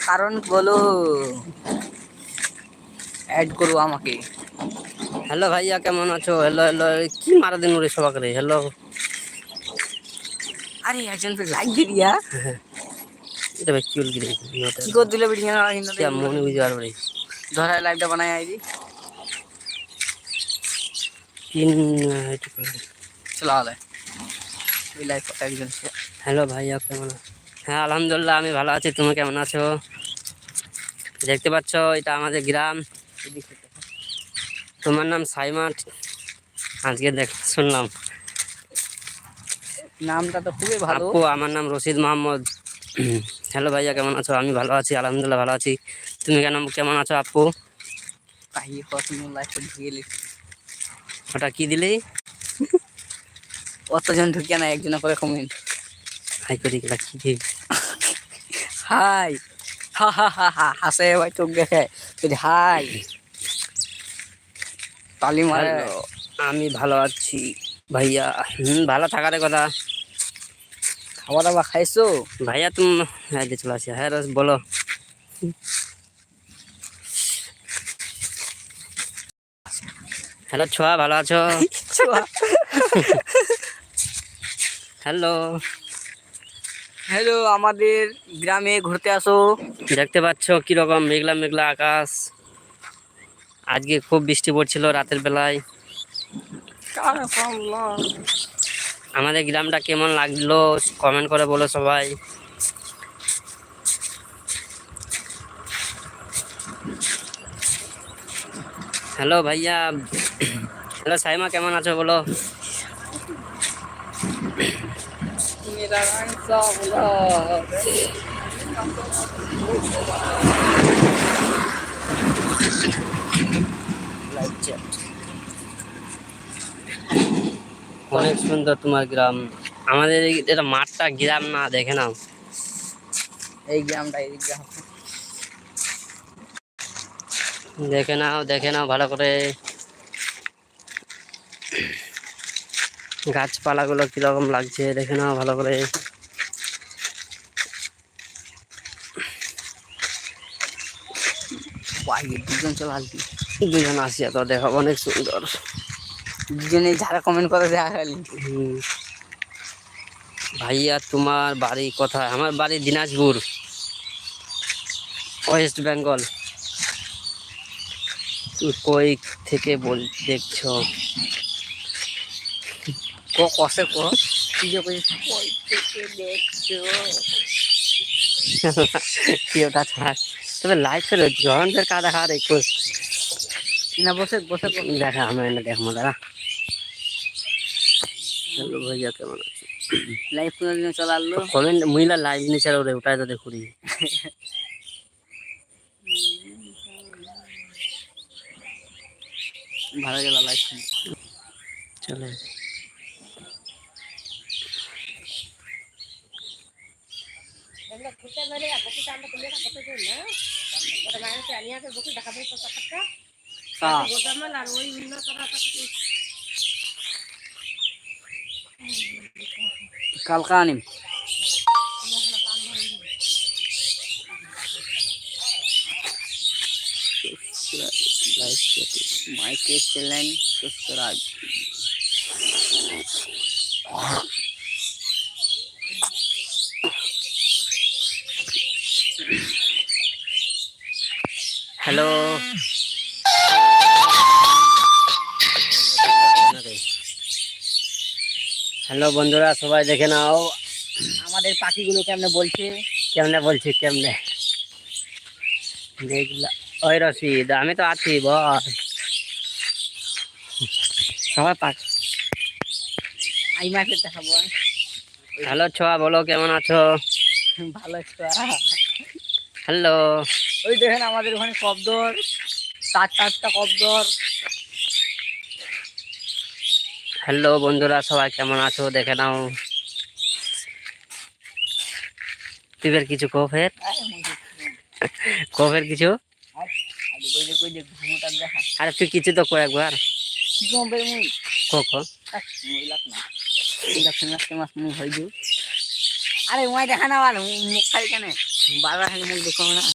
কারণ বলো, অ্যাড করো আমাকে। হ্যালো ভাইয়া কেমন আছো? হ্যালো হ্যালো, কি মারা দিন রে সবাক রে। হ্যালো আরে একজন লাইক দি দিয়া এটা ভাই কি বলবি রে? কি করে দিলে ভিডিও কি মনে বুঝে আর রে ধরায় লাইভটা বানাই আইদি তিন চলা হলে ওই লাইভ একজন। হ্যালো ভাইয়া কেমন আছো? হ্যাঁ আলহামদুলিল্লাহ আমি ভালো আছি, তুমি কেমন আছো? দেখতে পাচ্ছ এটা আমাদের গ্রাম। তোমার নাম সাইমা? আজকে শুনলাম। নামটা তো খুবই ভালো। আপু আমার নাম রশিদ মোহাম্মদ। হ্যালো ভাইয়া কেমন আছো? আমি ভালো আছি আলহামদুলিল্লাহ ভালো আছি, তুমি কেমন আছো আপু? কাহি কতজন লাইভ ঢুকিয়ে ওটা কি দিলি? অতজন ঢুকিয়ে না, একজন করে কমেন্ট হাই করি কি দিবি? হাই হা হা হা হা হাসে ভাই, চোখ দেখে যদি হাই তালি মারে। হ্যালো আমি ভালো আছি ভাইয়া। ভালো থাকার কথা। খাওয়া দাওয়া খাইছো ভাইয়া তুমি? হ্যাঁ দিয়ে চলে আসি। হ্যাঁ রস বলো। হ্যালো ছোয়া ভালো আছো? হ্যালো হ্যালো, আমাদের গ্রামে ঘুরতে আসো। দেখতে পাচ্ছ কিরকম মেঘলা মেঘলা আকাশ। আজকে খুব বৃষ্টি পড়ছিল রাতের বেলায়। আমাদের গ্রামটা কেমন লাগলো কমেন্ট করে বলো সবাই। হ্যালো ভাইয়া। হ্যালো সাইমা কেমন আছো বলো। অনেক সুন্দর তোমার গ্রাম। আমাদের এটা মাঠটা গ্রাম না, দেখে নাও। এই গ্রামটা এই গ্রাম দেখে নাও ভালো করে। গাছপালাগুলো কিরকম লাগছে দেখে নাও ভালো করে। দুজন চলে আসবি, দুজন আসিয়া তো দেখো অনেক সুন্দর। দুজনে যারা কমেন্ট করে দেখা খালি। ভাইয়া তোমার বাড়ি কোথায়? আমার বাড়ি দিনাজপুর, ওয়েস্ট বেঙ্গল। কই থেকে দেখছো? কষে ক তুই যে কই থেকে দেখছো। কি ওটা ছাড়, তবে লাইভ ফেলে জয়ন্তের কাদা খাওয়ার একটু না বসে বসে দেখা আমি না দেখবো দাঁড়া। হ্যালো ভাইয়া কেমন আছো? লাইভ কোনদিন চলে আসলো। কমেন্ট মহিলা লাইভ নিচে ওটাই তো দেখুরি। ভালো গেল লাইভ চলে কালকা আনিম। মাইকে চ্যানেল সাবস্ক্রাইব। হ্যালো হ্যালো বন্ধুরা সবাই দেখে নাও আমাদের পাখিগুলো কেমনে বলছে। কেমনে দেখলা? ওই রশিদ আমি তো আছি বল। সবাই আই মাকে দেখাবো। হ্যালো ছোয়া বলো কেমন আছো? ভালো হ্যালো ওই দেখেন আমাদের ওখানে কবদর, চারটা কবদর। হ্যালো বন্ধুরা সবাই কেমন আছো দেখে নাও। তুই কিছু কফের কিছু। আরে তুই কিছু তো কো একবার। আরে ওই দেখা না মুখ খালি কেন বারবার খালি মুখ দেখো না।